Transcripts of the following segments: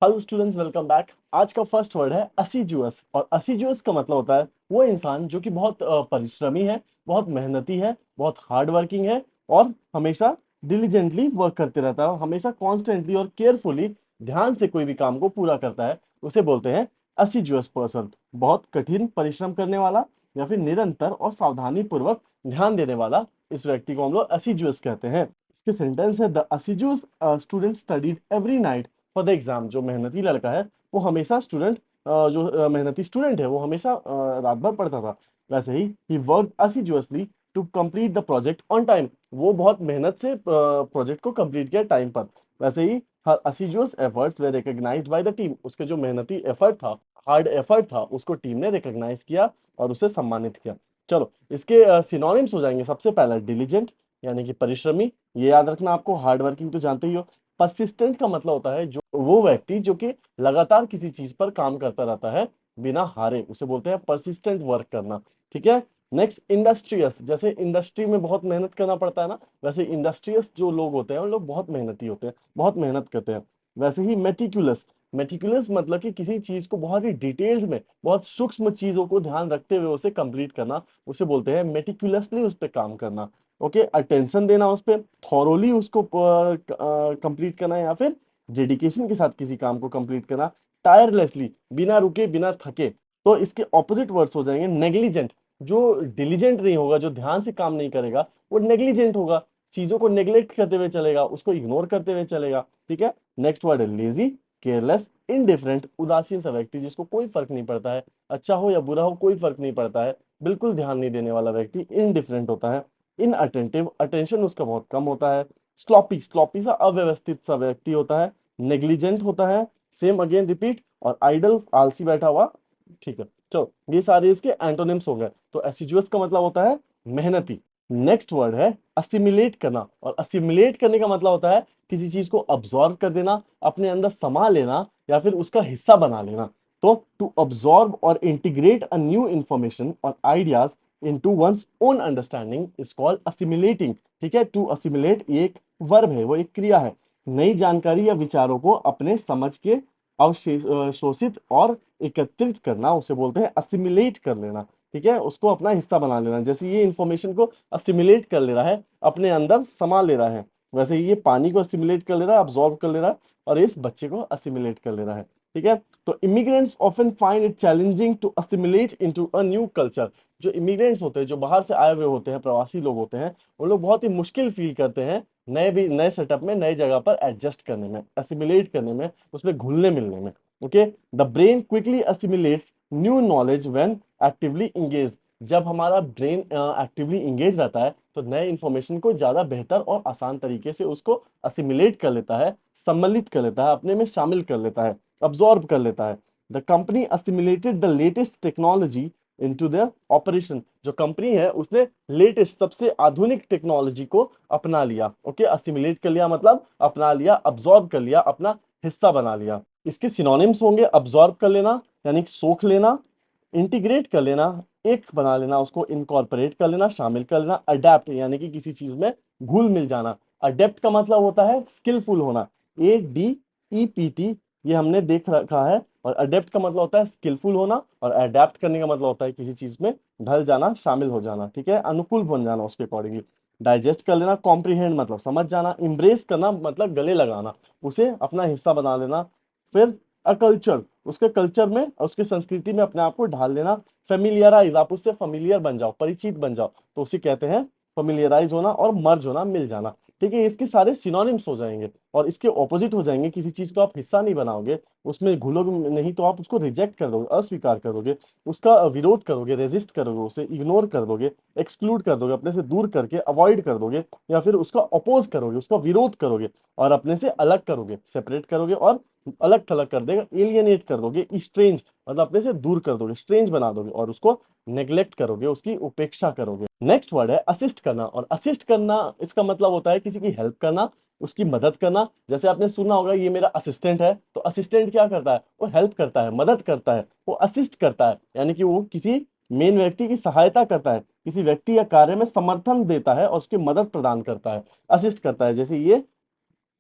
Hello students, welcome back. आज का first word है असिजुअस। और असिजुअस का मतलब होता है वो इंसान जो कि बहुत परिश्रमी है, बहुत मेहनती है, बहुत हार्ड वर्किंग है और हमेशा डिलीजेंटली वर्क करते रहता है और हमेशा कॉन्स्टेंटली और केयरफुली ध्यान से कोई भी काम को पूरा करता है। उसे बोलते हैं असिजुअस पर्सन। बहुत कठिन परिश्रम करने वाला या फिर निरंतर और सावधानी पूर्वक ध्यान देने वाला, इस व्यक्ति को हम लोग असिजुअस कहते हैं। इसके सेंटेंस है द असिजुअस student studied every night for the exam. जो मेहनती लड़का है वो हमेशा मेहनती स्टूडेंट है वो हमेशा रात भर पढ़ता था। वैसे ही work assiduously to complete the project on time. वो बहुत मेहनत से प्रोजेक्ट को कंप्लीट किया टाइम पर। वैसे ही हर असिजुअस efforts were recognised by the team. उसके जो मेहनती एफर्ट था, हार्ड एफर्ट था, उसको टीम ने रिकॉग्नाइज किया और उसे सम्मानित किया। चलो, इसके सिनोनिम्स हो जाएंगे। सबसे पहला डिलीजेंट यानी कि परिश्रमी, ये याद रखना आपको। हार्ड वर्किंग तो जानते ही हो। परसिस्टेंट का मतलब होता है जो वो व्यक्ति जो कि लगातार किसी चीज पर काम करता रहता है बिना हारे, उसे बोलते हैं परसिस्टेंट वर्क करना। ठीक है। Next industrious. जैसे इंडस्ट्री में बहुत मेहनत करना पड़ता है ना, वैसे इंडस्ट्रियस जो लोग होते हैं उन लोग बहुत मेहनती होते हैं, बहुत मेहनत करते हैं। वैसे ही मेटिकुलस। मेटिकुलस मतलब कि किसी चीज को बहुत ही डिटेल्स में, बहुत सूक्ष्म चीजों को ध्यान रखते हुए उसे कंप्लीट करना, उसे बोलते हैं मेटिकुलसली उस पर काम करना। ओके, अटेंशन देना उस पर, थॉरोली उसको कंप्लीट करना, या फिर डेडिकेशन के साथ किसी काम को कंप्लीट करना, टायरलेसली, बिना रुके बिना थके। तो इसके ऑपोजिट वर्ड्स हो जाएंगे नेग्लिजेंट। जो डिलीजेंट नहीं होगा, जो ध्यान से काम नहीं करेगा, वो नेग्लिजेंट होगा। चीजों को नेग्लेक्ट करते हुए चलेगा, उसको इग्नोर करते हुए चलेगा। ठीक है। नेक्स्ट वर्ड है लेजी, केयरलेस, इनडिफरेंट। उदासीन सा व्यक्ति जिसको कोई फर्क नहीं पड़ता है, अच्छा हो या बुरा हो कोई फर्क नहीं पड़ता है, बिल्कुल ध्यान नहीं देने वाला व्यक्ति इनडिफरेंट होता है। इनअटेंटिव, अटेंशन उसका बहुत कम होता है। स्लॉपी, स्लॉपी सा अव्यवस्थित सा व्यक्ति होता है। नेग्लिजेंट होता है, सेम अगेन रिपीट। और आइडल, आलसी बैठा हुआ। ठीक है। चलो, ये सारे इसके एंटोनिम्स हो गए। तो एसिजुअस का मतलब होता है मेहनती। नेक्स्ट वर्ड है असिमिलेट करना। और असिमिलेट करने का मतलब होता है किसी चीज को अब्सॉर्ब कर देना, अपने अंदर समा लेना या फिर उसका हिस्सा बना लेना। तो टू अब्सॉर्ब और इंटीग्रेट अ न्यू इंफॉर्मेशन और ideas into one's own understanding is called assimilating. ठीक है। टू असिमिलेट ये एक वर्ब है, वो एक क्रिया है। नई जानकारी या विचारों को अपने समझ के अवशोषित और एकत्रित करना, उसे बोलते हैं असिमिलेट कर लेना। ठीक है, उसको अपना हिस्सा बना लेना। जैसे ये इंफॉर्मेशन को असिमिलेट कर ले रहा है, अपने अंदर समा ले रहा है, वैसे ये पानी को असिमिलेट कर ले रहा है, अब्सॉर्ब कर ले रहा है, और इस बच्चे को असिमिलेट कर ले रहा है। ठीक है। तो immigrants often find it challenging to assimilate into a new culture. जो इमिग्रेंट्स होते हैं, जो बाहर से आए हुए होते हैं, प्रवासी लोग होते हैं, उन लोग बहुत ही मुश्किल फील करते हैं नए सेटअप में, नए जगह पर एडजस्ट करने में, असिमिलेट करने में, उसमें घुलने मिलने में। Okay. The brain quickly assimilates new knowledge when actively engage. जब हमारा ब्रेन एक्टिवली इंगेज रहता है तो नए इंफॉर्मेशन को ज्यादा बेहतर और आसान तरीके से उसको असिमिलेट कर लेता है, सम्मिलित कर लेता है, अपने में शामिल कर लेता है, अब्सॉर्ब कर लेता है। The company assimilated the latest technology into their operation. जो कंपनी है उसने लेटेस्ट, सबसे आधुनिक टेक्नोलॉजी को अपना लिया। ओके, असिमिलेट कर लिया मतलब अपना लिया, अब्सॉर्ब कर लिया, अपना हिस्सा बना लिया। इसके सिनोनिम्स होंगे अब्सॉर्ब कर लेना यानी कि सोख लेना, इंटीग्रेट कर लेना, एक बना लेना, उसको इनकॉर्पोरेट कर लेना, शामिल कर लेना, अडेप्ट यानी कि किसी चीज में घुल मिल जाना। अडेप्ट का मतलब होता है स्किलफुल होना, ADEPT, ये हमने देख रखा है। और अडेप्ट का मतलब होता है स्किलफुल होना, और अडेप्ट करने का मतलब होता है किसी चीज में ढल जाना, शामिल हो जाना। ठीक है, अनुकूल बन जाना उसके अकॉर्डिंगली। डाइजेस्ट कर लेना, कॉम्प्रीहेंड मतलब समझ जाना, इम्ब्रेस करना मतलब गले लगाना, उसे अपना हिस्सा बना लेना। फिर अ कल्चर, उसके कल्चर में, उसके संस्कृति में अपने आप को ढाल लेना। फेमिलियराइज, आप उससे फेमिलियर बन जाओ, परिचित बन जाओ, तो उसे कहते हैं फेमिलियराइज होना। और मर्ज होना, मिल जाना। ठीक है, इसके सारे सिनोनिम्स हो जाएंगे। और इसके ऑपोजिट हो जाएंगे, किसी चीज को आप हिस्सा नहीं बनाओगे, उसमें घुलोगे नहीं, तो आप उसको रिजेक्ट कर दोगे, अस्वीकार कर दोगे, उसका विरोध करोगे, रेजिस्ट करोगे, उसे इग्नोर कर दोगे, एक्सक्लूड कर दोगे, अपने से दूर करके अवॉइड कर दोगे, या फिर उसका अपोज करोगे, उसका विरोध करोगे, और अपने से अलग करोगे, सेपरेट करोगे, और अलग थलग कर देगा, एलियनेट कर दोगे, स्ट्रेंज मतलब अपने से दूर कर दोगे, स्ट्रेंज बना दोगे, और उसको नेग्लेक्ट करोगे, उसकी उपेक्षा करोगे। नेक्स्ट वर्ड है असिस्ट करना। और असिस्ट करना, इसका मतलब होता है किसी की हेल्प करना, उसकी मदद करना। जैसे आपने सुना होगा ये मेरा असिस्टेंट है, तो असिस्टेंट क्या करता है, वो हेल्प करता है, मदद करता है, वो असिस्ट करता है, यानी कि वो किसी मेन व्यक्ति की सहायता करता है, किसी व्यक्ति या कार्य में समर्थन देता है और उसकी मदद प्रदान करता है, असिस्ट करता है। जैसे ये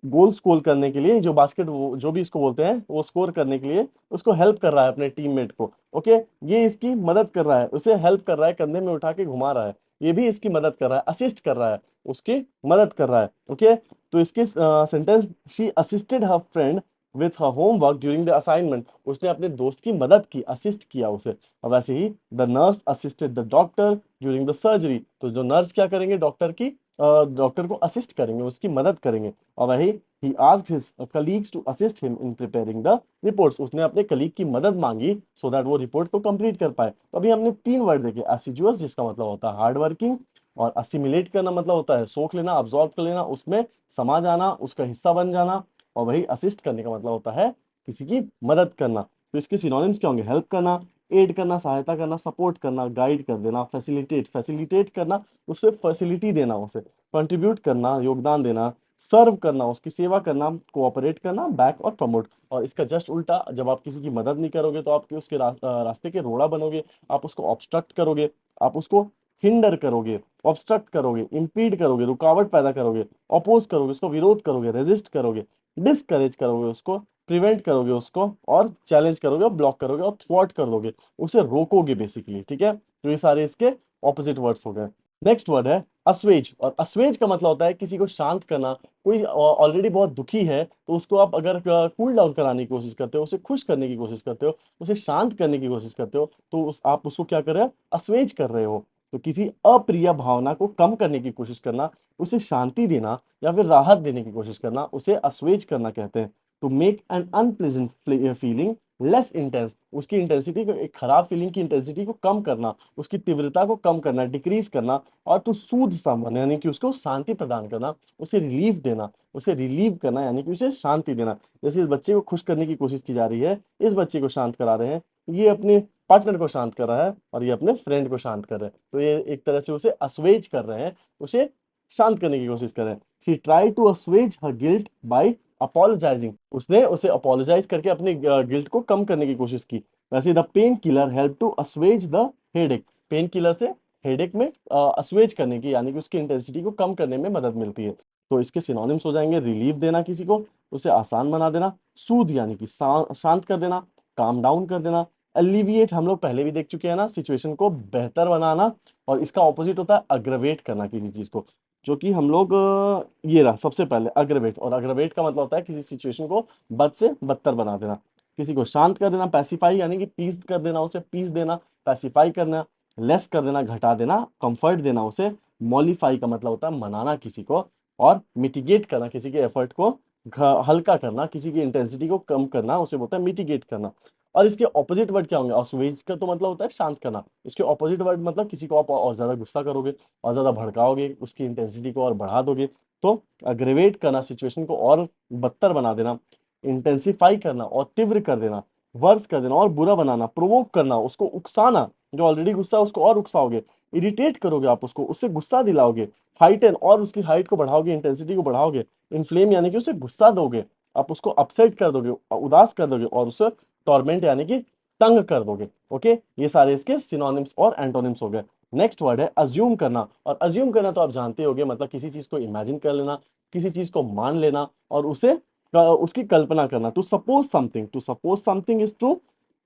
गोल स्कोर करने के लिए, जो बास्केट जो भी इसको बोलते हैं, वो स्कोर करने के लिए उसको हेल्प कर रहा है अपने टीममेट को। ओके, ये इसकी मदद कर रहा है, उसे हेल्प कर रहा है, कंधे में उठा के घुमा रहा है, ये भी इसकी मदद कर रहा है, असिस्ट कर रहा है, उसकी मदद कर रहा है। ओके, तो इसके sentence, she assisted her friend with her homework during the assignment, उसने अपने दोस्त की मदद की, असिस्ट किया उसे। और वैसे ही the nurse assisted the doctor during the surgery, तो जो नर्स क्या करेंगे, डॉक्टर को असिस्ट करेंगे, उसकी मदद करेंगे। और वही he asked his colleagues to assist him in preparing the reports, उसने अपने कलीग की मदद मांगी सो दैट वो रिपोर्ट को कंप्लीट कर पाए। तो अभी हमने तीन वर्ड देखे, assiduous जिसका मतलब होता है हार्ड वर्किंग, और assimilate करना मतलब होता है सोख लेना, अब्सॉर्ब कर लेना, उसमें समा जाना, उसका हिस्सा बन जाना। और वही असिस्ट करने का मतलब होता है किसी की मदद करना। तो इसके सिनोनिम्स क्या होंगे, हेल्प करना, एड करना, सहायता करना, सपोर्ट करना, गाइड कर देना, फैसिलिटेट, फैसिलिटेट करना, उसे फैसिलिटी देना, उसे कंट्रीब्यूट करना, योगदान देना, सर्व करना, उसकी सेवा करना, कोऑपरेट करना, बैक और प्रमोट। और इसका जस्ट उल्टा, जब आप किसी की मदद नहीं करोगे तो आपके उसके रास्ते के रोड़ा बनोगे, आप उसको ऑब्स्ट्रक्ट करोगे, आप उसको हिंडर करोगे, ऑब्स्ट्रक्ट करोगे, इंपीड करोगे, रुकावट पैदा करोगे, अपोज करोगे, उसको विरोध करोगे, रेजिस्ट करोगे, डिस्करेज करोगे उसको, प्रिवेंट करोगे उसको, और चैलेंज करोगे, और ब्लॉक करोगे, और थ्वॉट कर दोगे, उसे रोकोगे बेसिकली। ठीक है, तो ये सारे इसके ऑपोजिट वर्ड्स हो गए। नेक्स्ट वर्ड है assuage, और assuage का मतलब होता है किसी को शांत करना। कोई ऑलरेडी बहुत दुखी है तो उसको आप अगर कूल डाउन कराने की कोशिश करते हो, उसे खुश करने की कोशिश करते हो, उसे शांत करने की कोशिश करते हो, तो आप उसको क्या कर रहे हो, assuage कर रहे हो। तो किसी अप्रिय भावना को कम करने की कोशिश करना, उसे शांति देना या फिर राहत देने की कोशिश करना, उसे assuage करना कहते हैं। To make an unpleasant feeling less intense, उसकी इंटेंसिटी को, एक खराब फीलिंग की इंटेंसिटी को कम करना, उसकी तीव्रता को कम करना, डिक्रीज करना। और टू सूद समवन, यानी कि उसको शांति प्रदान करना, उसे रिलीफ देना, उसे रिलीव करना, यानी कि उसे शांति देना। जैसे इस बच्चे को खुश करने की कोशिश की जा रही है, इस बच्चे को शांत करा रहे हैं, ये अपने पार्टनर को शांत कर रहा है और ये अपने फ्रेंड को शांत कर रहे हैं। तो ये एक तरह से उसे अस्वेज कर रहे हैं, उसे शांत करने की कोशिश कर रहे हैं। She try to assuage her guilt by apologising, उसने उसे अपोलोजाइज करके अपने गिल्ट को कम करने की कोशिश की। वैसे the painkiller help to assuage the headache, painkiller से हेडेक में अस्वेज करने की, यानी कि उसकी इंटेंसिटी को कम करने में मदद मिलती है। तो इसके सिनोनिम्स हो जाएंगे, रिलीफ देना किसी को, उसे आसान बना देना, सूद यानी कि शांत कर देना, काम डाउन कर देना, एलिविएट हम लोग पहले भी देख चुके हैं ना, सिचुएशन को बेहतर बनाना। और इसका ऑपोजिट होता है अग्रवेट करना किसी चीज को, जो कि हम लोग ये रहा सबसे पहले अग्रवेट। और अग्रवेट का मतलब होता है किसी सिचुएशन को बद से बदतर बना देना, किसी को शांत कर देना, पैसिफाई यानी कि पीस कर देना, उसे पीस देना, पैसिफाई करना, लेस कर देना, घटा देना, कंफर्ट देना उसे, मॉलिफाई का मतलब होता है मनाना किसी को, और मिटिगेट करना, किसी के एफर्ट को हल्का करना, किसी की इंटेंसिटी को कम करना, उसे बोलता है मिटिगेट करना। और इसके ऑपोजिट वर्ड क्या होंगे, असुवेज का तो मतलब होता है शांत करना, इसके ऑपोजिट वर्ड मतलब किसी को आप और ज्यादा गुस्सा करोगे, और ज्यादा भड़काओगे, उसकी इंटेंसिटी को और बढ़ा दोगे। तो अग्रेवेट करना, सिचुएशन को और बदतर बना देना, इंटेंसिफाई करना और तीव्र कर देना, वर्स कर देना और बुरा बनाना, प्रोवोक करना, उसको उकसाना, जो ऑलरेडी गुस्सा है उसको और उकसाओगे, इरिटेट करोगे आप उसको, उससे गुस्सा दिलाओगे, हाइटन और उसकी हाइट को बढ़ाओगे, इंटेंसिटी को बढ़ाओगे, इन्फ्लेम यानी कि उसे गुस्सा दोगे, आप उसको अपसेट कर दोगे, उदास कर दोगे, और उसे टॉर्मेंट यानी कि तंग कर दोगे। ओके, ये सारे इसके सिनोनिम्स और एंटोनिम्स हो गए। नेक्स्ट वर्ड है अज्यूम करना, और अज्यूम करना तो आप जानते होगे, मतलब किसी चीज को इमेजिन कर लेना, किसी चीज को मान लेना और उसे उसकी कल्पना करना। To suppose something is true,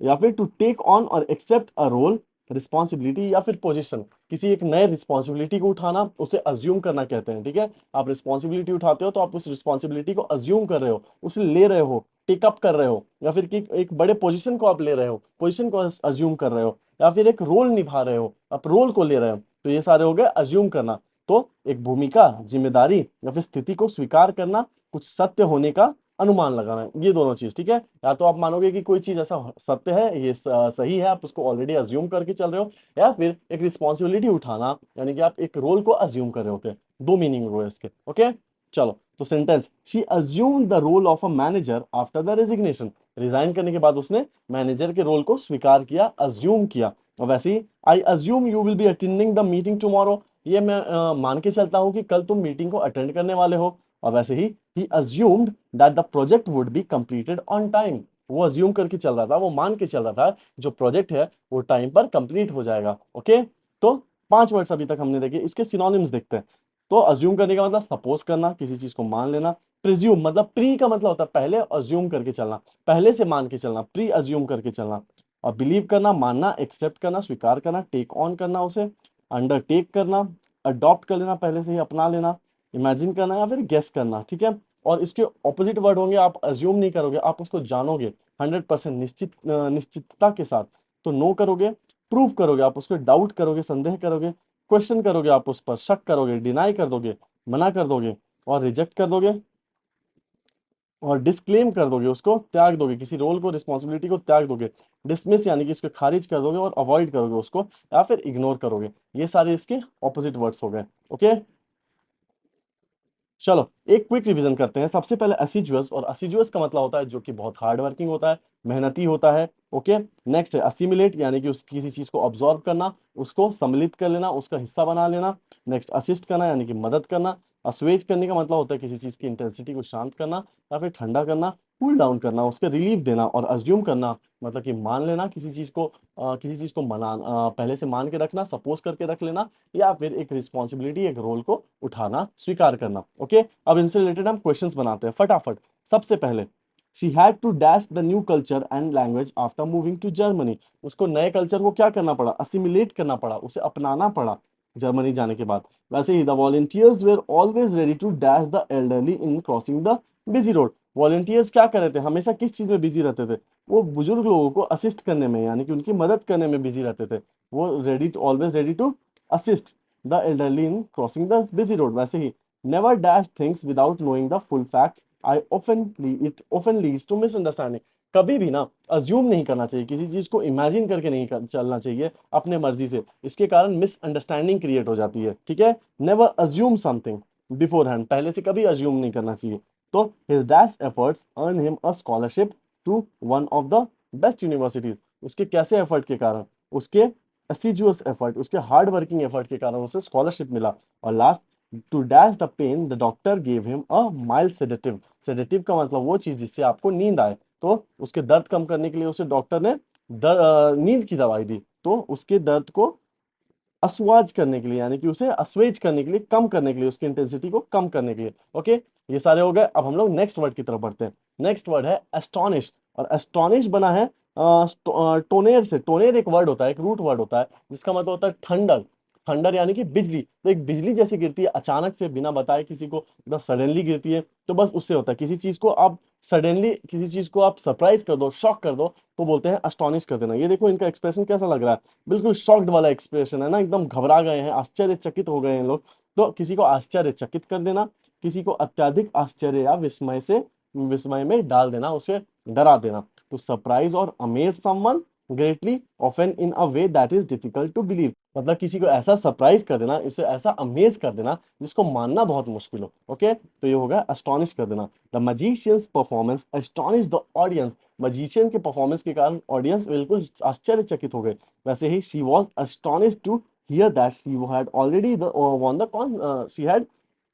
या फिर टू टेक ऑन और एक्सेप्ट अ रोल, रिस्पॉन्सिबिलिटी या फिर पोजीशन, किसी एक नए रिस्पॉन्सिबिलिटी को उठाना, उसे अज्यूम करना कहते हैं। ठीक है, आप रिस्पॉन्सिबिलिटी उठाते हो तो आप उस रिस्पॉन्सिबिलिटी को अज्यूम कर रहे हो, उसे ले रहे हो, टेकअप कर रहे हो, या फिर कि एक बड़े पोजीशन को आप ले रहे हो, पोजीशन को अज्यूम कर रहे हो, या फिर एक रोल निभा रहे हो, आप रोल को ले रहे हो। तो ये सारे हो गए अज्यूम करना। तो एक भूमिका, जिम्मेदारी या फिर स्थिति को स्वीकार करना, कुछ सत्य होने का अनुमान लगाना, ये दोनों चीज। ठीक है, या तो आप मानोगे कि कोई चीज ऐसा सत्य है, ये सही है, आप उसको ऑलरेडी अज्यूम करके चल रहे हो, या फिर एक रिस्पॉन्सिबिलिटी उठाना, यानी कि आप एक रोल को अज्यूम कर रहे होते हैं। दो मीनिंग हुए इसके। ओके, चलो तो sentence, she assumed the role of a manager after the resignation, resign करने के बाद उसने मैनेजर के रोल को स्वीकार किया, अज्यूम किया। और वैसे ही I assume you will be attending the meeting tomorrow, ये मैं मान के चलता हूं कि कल तुम मीटिंग को अटेंड करने वाले हो। और वैसे ही assumed that the project would be completed on time, वो अज्यूम करके चल रहा था, वो मान के चल रहा था जो प्रोजेक्ट है वो टाइम पर कंप्लीट हो जाएगा। ओके, तो पांच वर्ड्स अभी तक हमने देखे, इसके सिनोनिम्स देखते हैं। तो अज्यूम करने का मतलब सपोज करना, किसी चीज को मान लेना, प्रिज्यूम मतलब प्री का मतलब होता है पहले, अज्यूम करके चलना, पहले से मान के चलना, प्री अज्यूम करके चलना। और बिलीव करना, मानना, एक्सेप्ट करना, स्वीकार करना, टेक ऑन करना, उसे अंडरटेक करना, अडॉप्ट कर लेना, पहले से ही अपना लेना, इमेजिन करना या फिर गेस करना, ठीक है। और इसके ऑपोजिट वर्ड होंगे, आप अज्यूम नहीं करोगे, आप उसको जानोगे 100% निश्चितता के साथ, तो नो करोगे। प्रूव करोगे, आप उसको डाउट करोगे, संदेह करोगे। क्वेश्चन करोगे, आप उस पर शक करोगे, डिनाई कर दोगे, मना कर दोगे। और रिजेक्ट कर दोगे, और डिस्क्लेम कर दोगे, उसको त्याग दोगे, किसी रोल को, रिस्पॉन्सिबिलिटी को त्याग दोगे। डिसमिस यानी कि इसको खारिज कर दोगे, और अवॉइड करोगे उसको, या फिर इग्नोर करोगे। ये सारे इसके ऑपोजिट वर्ड्स हो गए। ओके, चलो एक क्विक रिवीजन करते हैं। सबसे पहले असिजुअस, और असिजुअस का मतलब होता है जो कि बहुत हार्ड वर्किंग होता है, मेहनती होता है। ओके, नेक्स्ट है असिमिलेट, यानी कि उस किसी चीज को ऑब्जॉर्व करना, उसको सम्मिलित कर लेना, उसका हिस्सा बना लेना। नेक्स्ट असिस्ट करना, यानी कि मदद करना। असुएज करने का मतलब होता है किसी चीज की इंटेंसिटी को शांत करना या फिर ठंडा करना। कूल डाउन करना, उसके रिलीफ देना। और अज्यूम करना मतलब कि मान लेना किसी चीज को, किसी चीज को पहले से मान के रखना, सपोज करके रख लेना, या फिर एक रिस्पॉन्सिबिलिटी, एक रोल को उठाना, स्वीकार करना। ओके, अब इनसे रिलेटेड हम क्वेश्चंस बनाते हैं फटाफट। सबसे पहले, she had to dash the new culture and language after moving to Germany. उसको नए कल्चर को क्या करना पड़ा, असिमिलेट करना पड़ा, उसे अपनाना पड़ा जर्मनी जाने के बाद। वैसे ही the volunteers were always ready to dash the elderly in crossing the busy road. Volunteers क्या कर रहे थे, हमेशा किस चीज में बिजी रहते थे, वो बुजुर्ग लोगों को असिस्ट करने में, यानी कि उनकी मदद करने में बिजी रहते थे। वो ready to, always ready to assist the elderly in crossing the busy road. वैसे ही never dash things without knowing the full facts. It often leads to misunderstanding. कभी भी ना अज्यूम नहीं करना चाहिए, किसी चीज को इमेजिन करके नहीं चलना चाहिए अपने मर्जी से, इसके कारण मिसअंडरस्टैंडिंग क्रिएट हो जाती है, ठीक है। Never assume something beforehand, पहले से कभी अज्यूम नहीं करना चाहिए। तो his dash efforts earn him a scholarship to one of the best universities. उसके कैसे एफर्ट के कारण, उसके असिजुअस एफर्ट, उसके हार्ड वर्किंग एफर्ट के कारण उसे स्कॉलरशिप मिला। और last, to dash the pain the doctor gave him a mild sedative. Sedative का मतलब वो चीज जिससे आपको नींद आए, तो उसके दर्द कम करने के लिए उसे डॉक्टर ने नींद की दवाई दी, तो उसके दर्द को असवाज करने के लिए, यानी कि उसे असवेज करने के लिए, कम करने के लिए, उसकी इंटेंसिटी को कम करने के लिए। ओके, ये सारे हो गए। अब हम लोग नेक्स्ट वर्ड की तरफ बढ़ते हैं। नेक्स्ट वर्ड है एस्टोनिश, और एस्टोनिश बना है टोनेर से। टोनेर एक वर्ड होता है, एक रूट वर्ड होता है, जिसका मतलब होता है थंडर। थंडर यानी कि बिजली, तो एक बिजली जैसी गिरती है अचानक से, बिना बताए किसी को, एकदम सडनली गिरती है, तो बस उससे होता है। किसी चीज को आप सडनली, किसी चीज को आप सरप्राइज कर दो, शॉक कर दो, तो बोलते हैं एस्टोनिश कर देना। ये देखो इनका एक्सप्रेशन कैसा लग रहा है, बिल्कुल शॉक्ड वाला एक्सप्रेशन है ना, एकदम घबरा गए हैं, आश्चर्यचकित हो गए हैं लोग। तो किसी को आश्चर्यचकित कर देना, किसी को अत्यधिक आश्चर्य या विस्मय में डाल देना, उसे डरा देना। टू सरप्राइज और amaze someone greatly, often in a way that is difficult to believe. मतलब किसी को ऐसा सरप्राइज कर देना, इसे ऐसा अमेज कर देना जिसको मानना बहुत मुश्किल हो। ओके, तो ये होगा एस्टोनिश कर देना। The magician's performance astonish the audience. Magician के परफॉर्मेंस के कारण ऑडियंस बिल्कुल आश्चर्यचकित हो गए। वैसे ही she was astonish to hear that she had already won the she had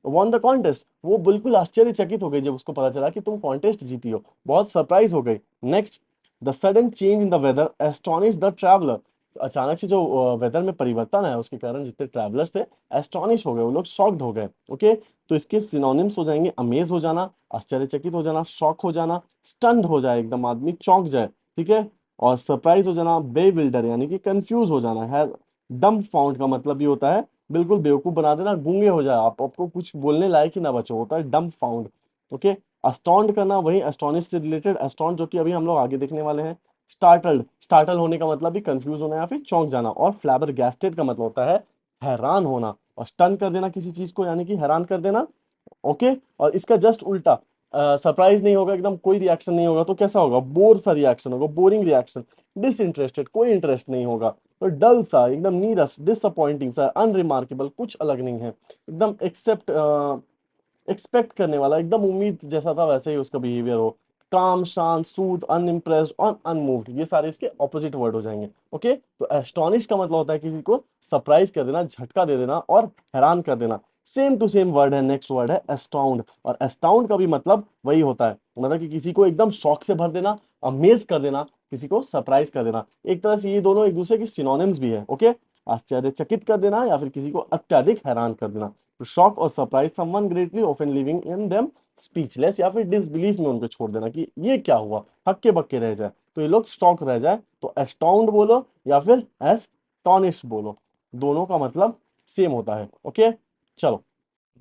won the contest. वो बिल्कुल आश्चर्यचकित हो गई जब उसको पता चला कि तुम कॉन्टेस्ट जीती हो, बहुत सरप्राइज हो गई। Next, the sudden change in the weather astonish the traveller. अचानक से जो वेदर में परिवर्तन है उसके कारण जितने ट्रैवलर्स थे एस्टोनिश हो गए, वो लोग शॉक्ड हो गए। ओके, तो इसके सिनोनिम्स हो जाएंगे अमेज हो जाना, आश्चर्यचकित हो जाना, शॉक हो जाना, स्टन्ड हो जाए, एकदम आदमी चौंक जाए, ठीक है। और सरप्राइज हो जाना, बेविल्डर यानी कि कंफ्यूज हो जाना है। डम फाउंड का मतलब भी होता है बिल्कुल बेवकूफ बना देना, गूंगे हो जाए आप, आपको कुछ बोलने लायक ही ना बचो, होता है डम फाउंड। ओके, अस्टॉन्ड करना, वही एस्टोनिश से रिलेटेड एस्टोन, जो कि अभी हम लोग आगे देखने वाले हैं। स्टार्टल्ड, स्टार्टल होने का मतलब भी कंफ्यूज होना या फिर चौंक जाना। और फ्लैबरगैस्टेड का मतलब होता है हैरान होना। और स्टन कर देना किसी चीज को, यानी कि हैरान कर देना। ओके, और इसका जस्ट उल्टा, सरप्राइज नहीं होगा, एकदम कोई रिएक्शन नहीं होगा, तो कैसा होगा, बोर सा रिएक्शन होगा, बोरिंग रिएक्शन। डिसइंटरेस्टेड, कोई इंटरेस्ट नहीं होगा। तो डल सा, एकदम नीरस, डिसअपॉइंटिंग सा, अनरिमार्केबल, कुछ अलग नहीं है, एकदम एक्सपेक्ट करने वाला, एकदम उम्मीद जैसा था वैसे ही उसका बिहेवियर हो। काम, शांत, सूद, अनइम्प्रेस्ड और अनमूव्ड, ये सारे इसके ऑपोजिट वर्ड हो जाएंगे। ओके, तो एस्टोनिश का मतलब होता है किसी को सरप्राइज कर देना, झटका दे देना और हैरान कर देना। सेम टू सेम वर्ड है, नेक्स्ट वर्ड है एस्टाउंड। और एस्टाउंड का भी मतलब वही होता है, मतलब कि किसी को एकदम शॉक से भर देना, अमेज कर देना, किसी को सरप्राइज कर देना। एक तरह से ये दोनों एक दूसरे की सिनोनिम्स भी है। ओके, आश्चर्यचकित कर देना या फिर किसी को अत्यधिक हैरान कर देना। To shock or surprise someone greatly, often leaving in them speechless या फिर डिसबिलीफ में उनको छोड़ देना कि ये क्या हुआ, हक्के बक्के रह जाए, तो ये लोग शॉक रह जाए, तो एस्टाउंड बोलो या फिर एस्टॉनिश बोलो, दोनों का मतलब सेम होता है। ओके, चलो।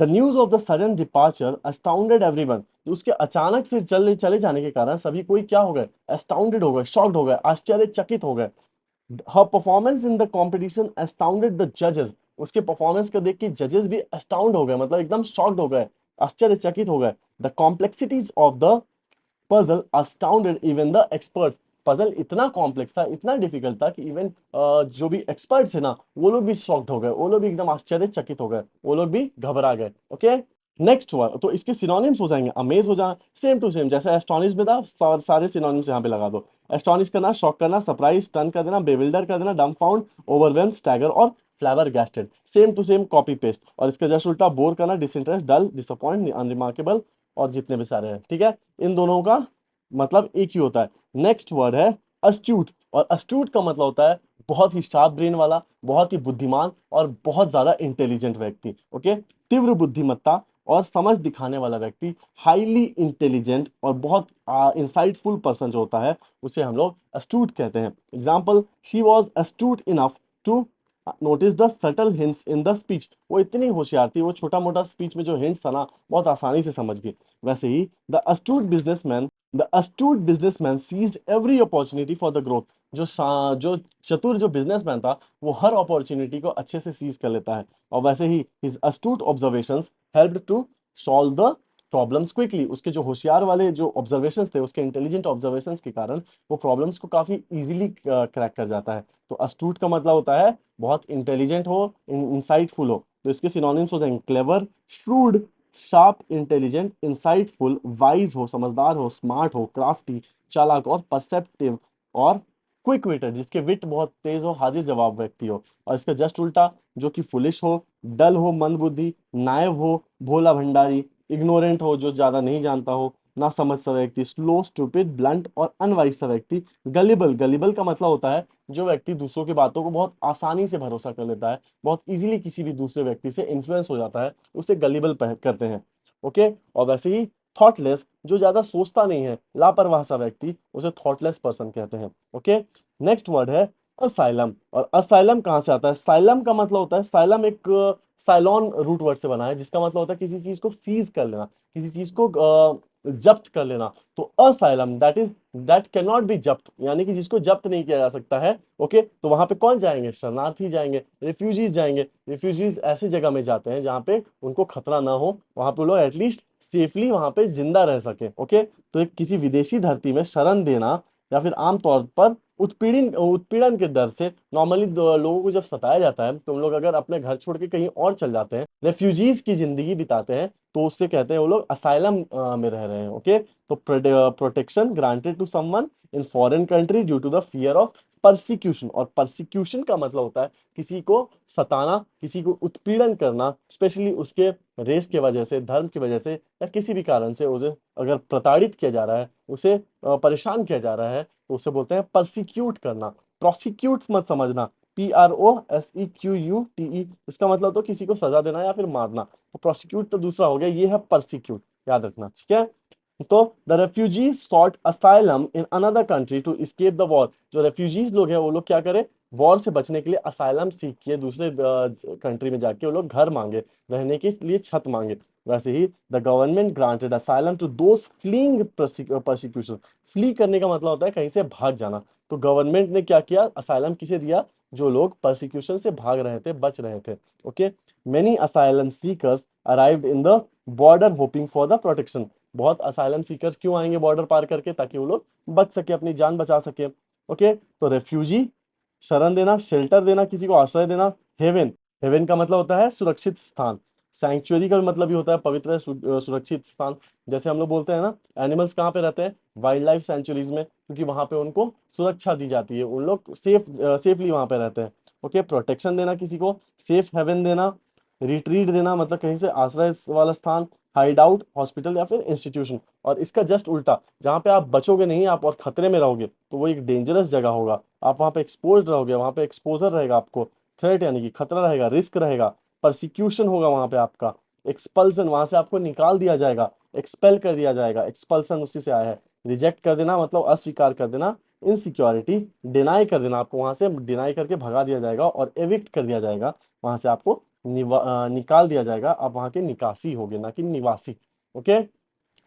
The news of the sudden departure अस्टाउंडेड everyone, उसके अचानक से चले चले जाने के कारण सभी कोई क्या हो गए, एस्टाउंडेड हो गए, शॉक्ड हो गए, आश्चर्यचकित हो गए। हर performance in the competition अस्टाउंडेड the जजेस, उसके परफॉर्मेंस को देख के जजेस भी अस्टाउंड हो गए, मतलब एकदम शॉक्ड हो गए, आश्चर्यचकित हो गए। The complexities of the puzzle अस्टाउंडेड even the experts, puzzle इतना कॉम्प्लेक्स था, इतना डिफिकल्ट था कि इवन जो भी एक्सपर्ट्स है ना, वो लोग भी शॉक्ड हो गए, वो लोग भी एकदम आश्चर्यचकित हो गए, वो लोग भी घबरा गए। ओके, नेक्स्ट वन, तो इसके सिनोनिम्स हो जाएंगे अमेज हो जाना, सेम टू सेम जैसे एस्टोनिश में था, सारे सिनोनिम्स यहाँ पे लगा दो। एस्टोनिश करना, शॉक करना, सरप्राइज, स्टन कर देना, बेविल्डर कर देना, डम्फाउंड, ओवरवेल्म, स्टैगर और flabbergasted, same to same copy paste. और इसका जस्ट उल्टा बोर करना, डिसइंटरेस्ट, डल, डिसअपॉइंट, अनरिमार्केबल और जितने भी सारे हैं, ठीक है, इन दोनों का मतलब एक ही होता है। नेक्स्ट वर्ड है अस्ट्यूट, और अस्ट्यूट का मतलब होता है बहुत ही शार्प ब्रेन वाला, बहुत ही बुद्धिमान और बहुत ज्यादा इंटेलिजेंट व्यक्ति। ओके, तीव्र बुद्धिमत्ता और समझ दिखाने वाला व्यक्ति, हाईली इंटेलिजेंट और बहुत इंसाइटफुल पर्सन जो होता है, उसे हम लोग अस्ट्यूट कहते हैं। Example, she was astute enough to notice the subtle hints in the speech, वो इतनी होशियार थी, वो छोटा मोटा स्पीच में जो हिंट्स था ना, बहुत आसानी से समझ गई। वैसे ही the astute businessman seized every opportunity for the growth, जो चतुर जो बिजनेसमैन था, वो हर अपॉर्चुनिटी को अच्छे से सीज कर लेता है। और वैसे ही his astute observations helped to solve the problems quickly, उसके जो होशियार वाले जो ऑब्जर्वेशंस थे, उसके इंटेलिजेंट ऑब्जर्वेशंस के कारण वो प्रॉब्लम्स को काफी इजीली क्रैक कर जाता है। तो astute का मतलब होता है बहुत इंटेलिजेंट हो, इंसाइटफुल हो। तो इसके सिनोनिम्स हो जाएंगे clever, shrewd, sharp, intelligent, insightful, wise हो, समझदार हो, स्मार्ट हो, क्राफ्टी, चालाक और परसेप्टिव और क्विक विटर, जिसके विट बहुत तेज हो, हाजिर जवाब व्यक्ति हो। और इसका जस्ट उल्टा जो कि फुलिश हो, डल हो, मंदबुद्धि, नायव हो, भोला भंडारी, इग्नोरेंट हो, जो ज्यादा नहीं जानता हो, ना समझ सा व्यक्ति, स्लो, स्टूपिड, ब्लंट और अनवाइज सा व्यक्ति। गलिबल, गलिबल का मतलब होता है जो व्यक्ति दूसरों की बातों को बहुत आसानी से भरोसा कर लेता है, बहुत इजीली किसी भी दूसरे व्यक्ति से इन्फ्लुएंस हो जाता है, उसे गलिबल करते हैं। ओके, और वैसे ही थॉटलेस, जो ज्यादा सोचता नहीं है, लापरवाह सा व्यक्ति, उसे थॉटलेस पर्सन कहते हैं। ओके, नेक्स्ट वर्ड है असाइलम, और असाइलम कहाँ से आता है? साइलम का मतलब होता है, साइलम एक साइलॉन रूट वर्ड से बना है, जिसका मतलब होता है किसी चीज को सीज कर लेना, किसी चीज को जब्त कर लेना। तो asylum that can not be जब्त, यानी कि जिसको जब्त नहीं किया जा सकता है। ओके, तो वहां पे कौन जाएंगे? शरणार्थी जाएंगे, रिफ्यूजीज जाएंगे। रिफ्यूजीज ऐसी जगह में जाते हैं जहां पे उनको खतरा ना हो, वहां पे लोग एटलीस्ट सेफली वहां पे जिंदा रह सके। ओके, तो एक किसी विदेशी धरती में शरण देना या फिर आमतौर पर उत्पीड़न उत्पीड़न के डर से नॉर्मली लोगों को जब सताया जाता है, तो उन लोग अगर अपने घर छोड़ के कहीं और चल जाते हैं, रेफ्यूजीज की जिंदगी बिताते हैं, तो उससे कहते हैं वो लोग असाइलम में रह रहे हैं। ओके, तो protection granted to someone in foreign country due to the fear of persecution, और परसिक्यूशन का मतलब होता है किसी को सताना, किसी को उत्पीड़न करना, स्पेशली उसके रेस की वजह से, धर्म की वजह से, या किसी भी कारण से उसे अगर प्रताड़ित किया जा रहा है, उसे परेशान किया जा रहा है, तो उसे बोलते हैं परसिक्यूट करना। प्रोसिक्यूट मत समझना, PROSEQUTE, इसका मतलब तो किसी को सजा देना या फिर मारना। तो प्रोसिक्यूट तो दूसरा हो गया, ये है परसिक्यूट, याद रखना, ठीक है। तो the refugees sought asylum in another country to escape the war, जो रेफ्यूजीज लोग हैं वो लोग क्या करें, वॉर से बचने के लिए असाइलम सीख के दूसरे कंट्री में जाके वो लोग घर मांगे, रहने के लिए छत मांगे। वैसे ही the government granted asylum to those fleeing persecution, flee करने का मतलब होता है कहीं से भाग जाना। तो गवर्नमेंट ने क्या किया, असाइलम किसे दिया? जो लोग परसिक्यूशन से भाग रहे थे, बच रहे थे। Okay, many asylum seekers arrived in the border hoping for the protection, बहुत असाइलम सीकर्स क्यों आएंगे बॉर्डर पार करके? ताकि वो लोग बच सके, अपनी जान बचा सके। ओके, तो रेफ्यूजी, शरण देना, शेल्टर देना, किसी को आश्रय देना। हेवन, हेवन का मतलब होता है सुरक्षित स्थान। सैंक्चुअरी का भी मतलब भी होता है पवित्र सुरक्षित स्थान। जैसे हम लोग बोलते हैं ना, एनिमल्स कहाँ पे रहते हैं? वाइल्ड लाइफ सेंचुरीज में, क्योंकि वहां पे उनको सुरक्षा दी जाती है, उन लोग सेफली वहां पे रहते हैं। ओके, प्रोटेक्शन देना किसी को, सेफ हेवन देना, रिट्रीट देना मतलब कहीं से आश्रय वाला स्थान, हाइड आउट, हॉस्पिटल या फिर इंस्टीट्यूशन। और इसका जस्ट उल्टा, जहां पे आप बचोगे नहीं, आप और खतरे में रहोगे, तो वो एक डेंजरस जगह होगा, आप वहां पे एक्सपोज रहोगे, वहां पे एक्सपोजर रहेगा आपको, थ्रेट यानी कि खतरा रहेगा, रिस्क रहेगा, परसिक्यूशन होगा वहां पे आपका। एक्सपल्सन, वहां से आपको निकाल दिया जाएगा, एक्सपेल कर दिया जाएगा, एक्सपल्सन उसी से आया है। रिजेक्ट कर देना मतलब अस्वीकार कर देना। इनसिक्योरिटी, डिनाई कर देना, आपको वहां से डिनाई करके भगा दिया जाएगा और एविक्ट कर दिया जाएगा, वहां से आपको निकाल दिया जाएगा, आप वहां के निकासी होगे ना कि निवासी। ओके।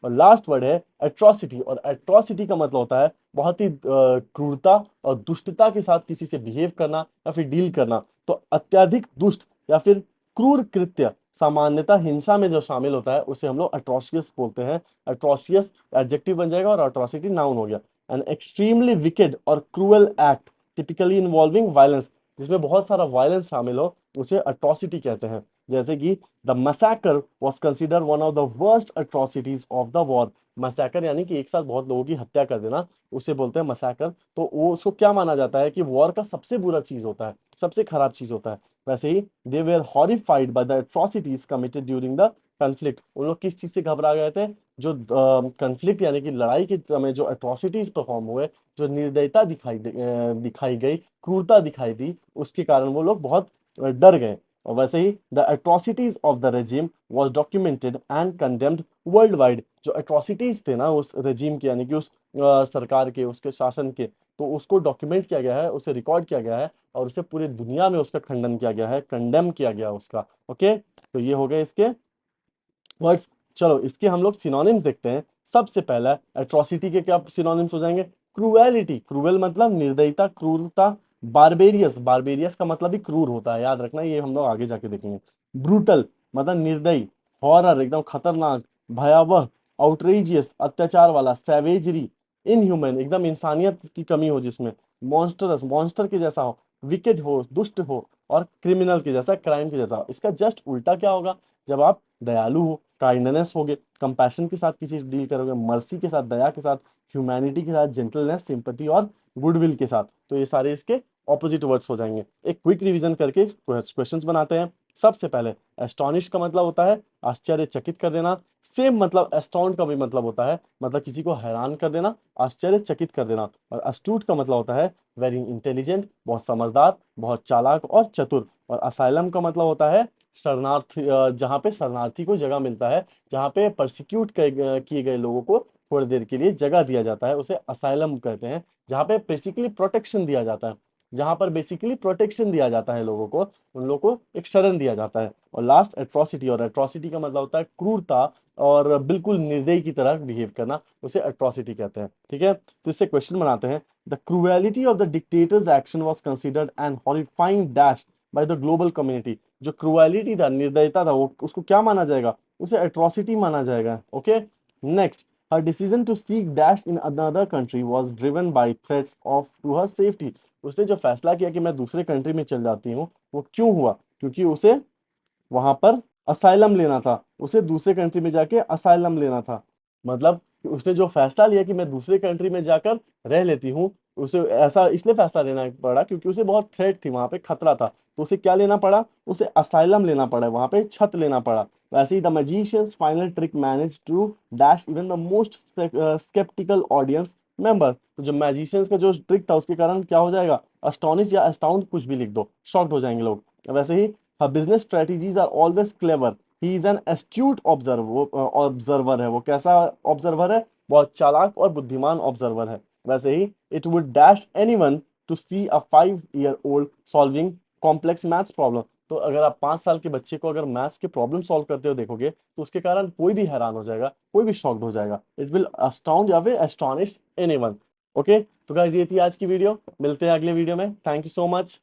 और लास्ट वर्ड है एट्रोसिटी, और एट्रोसिटी का मतलब होता है बहुत ही क्रूरता और दुष्टता के साथ किसी से बिहेव करना या फिर डील करना। तो अत्यधिक दुष्ट या फिर क्रूर कृत्य सामान्यतः हिंसा में जो शामिल होता है उसे हम लोग अट्रोशियस बोलते हैं। अट्रोशियस एडजेक्टिव बन जाएगा और अट्रोसिटी नाउन हो गया। एन एक्सट्रीमली विकेड और cruel act typically involving violence, जिसमें बहुत सारा वायलेंस शामिल हो, उसे अट्रोसिटी कहते हैं। जैसे कि the massacre was consider one of the worst atrocities of the war. Massacre यानी कि एक साथ बहुत लोगों की हत्या कर देना, उसे बोलते हैं मैसेकर। तो वो उसको क्या माना जाता है कि वॉर का सबसे बुरा चीज होता है, सबसे खराब चीज होता है। वैसे ही they were horrified by the atrocities committed during the conflict. उन लोग किस चीज से घबरा गए थे? जो कन्फ्लिक्ट यानी कि लड़ाई के समय जो अट्रोसिटीज परफॉर्म हुए, जो निर्दयता दिखाई गई, क्रूरता दिखाई दी, उसके कारण वो लोग बहुत डर गए। और वैसे ही the atrocities of the regime was documented and condemned worldwide. जो अट्रोसिटीज थे ना उस रेजिम के यानी कि उस सरकार के, उसके शासन के, तो उसको डॉक्यूमेंट किया गया है, उसे रिकॉर्ड किया गया है और उसे पूरी दुनिया में उसका खंडन किया गया है, कंडेम किया गया उसका। ओके, तो ये हो गए इसके वर्ड्स। चलो इसके हम लोग सिनोनिम्स देखते हैं। सबसे पहला एट्रोसिटी के क्या सिनोनिम्स हो जाएंगे? क्रूएलिटी, क्रूएल मतलब निर्दयता, क्रूरता। बारबेरियस, बारबेरियस का मतलब भी क्रूर होता है, याद रखना, ये हम लोग आगे जाके देखेंगे। ब्रूटल मतलब निर्दयी, हॉरर एकदम खतरनाक, भयावह, आउटरेजियस अत्याचार वाला, सैवेजरी इनह्यूमन एकदम इंसानियत की कमी हो जिसमें, मॉन्स्टरस मॉन्स्टर के जैसा हो, विकेड हो दुष्ट हो, और क्रिमिनल के जैसा, क्राइम के जैसा हो। इसका जस्ट उल्टा क्या होगा? जब आप दयालु हो, काइंडनेस होगे, कंपैशन के साथ किसी से डील करोगे, मर्सी के साथ, दया के साथ, ह्यूमैनिटी के साथ, जेंटलनेस, सिंपैथी और गुडविल के साथ, तो ये सारे इसके ऑपोजिट वर्ड्स हो जाएंगे। एक क्विक रिवीजन करके क्वेश्चंस बनाते हैं। सबसे पहले एस्टोनिश का मतलब होता है आश्चर्यचकित कर देना। सेम मतलब एस्टोन का भी मतलब होता है, मतलब किसी को हैरान कर देना, आश्चर्यचकित कर देना। और अस्तूट का मतलब होता है वेरी इंटेलिजेंट, बहुत समझदार, बहुत चालाक और चतुर। और असाइलम का मतलब होता है शरणार्थी, जहाँ पे शरणार्थी को जगह मिलता है, जहाँ पे परसिक्यूट किए गए लोगों को थोड़ी देर के लिए जगह दिया जाता है, उसे असाइलम कहते हैं। जहाँ पे बेसिकली प्रोटेक्शन दिया जाता है, जहाँ पर बेसिकली प्रोटेक्शन दिया जाता है लोगों को, उन लोगों को एक शरण दिया जाता है। और लास्ट एट्रोसिटी, और एट्रोसिटी का मतलब होता है क्रूरता और बिल्कुल निर्दयी की तरह बिहेव करना, उसे एट्रोसिटी कहते हैं। ठीक है, तो इससे क्वेश्चन बनाते हैं। The cruelty of the dictators action was considered an horrifying dash by the global community. जो क्रूएलिटी था, निर्दयता था, वो उसको क्या माना जाएगा? उसे एट्रोसिटी माना जाएगा। Okay, next, her decision to seek dash in another country was driven by threats of to her safety. उसने जो फैसला किया कि मैं दूसरे कंट्री में चल जाती हूँ, वो क्यों हुआ? क्योंकि उसे वहां पर असाइलम लेना था, उसे दूसरे कंट्री में जाके असाइलम लेना था। मतलब कि उसने जो फैसला लिया कि मैं दूसरे कंट्री में जाकर रह लेती हूँ, उसे ऐसा इसलिए फैसला लेना पड़ा क्योंकि उसे बहुत थ्रेट थी, वहां पे खतरा था। तो उसे क्या लेना पड़ा? उसे असाइलम लेना पड़ा, वहां पे छत लेना पड़ा। वैसे ही the magician's final trick manage to dash even the most sceptical audience member. तो जो मैजिशियंस का जो ट्रिक था उसके कारण क्या हो जाएगा? अस्टोनिश या अस्टाउंड कुछ भी लिख दो, शॉक्ड हो जाएंगे लोग। वैसे ही her business strategies are always clever. He is an astute observer है। वो कैसा ऑब्जर्वर है? बहुत चालाक और बुद्धिमान ऑब्जर्वर है। वैसे ही it would dash anyone to see a 5-year-old solving complex maths problem। तो अगर आप 5 साल के बच्चे को अगर मैथ्स के प्रॉब्लम सॉल्व करते हुए देखोगे तो उसके कारण कोई भी हैरान हो जाएगा, कोई भी शॉक्ड हो जाएगा। इट विल astound या फिर astonish anyone। ओके, तो गाइस ये थी आज की वीडियो, मिलते हैं अगले वीडियो में। Thank you so much.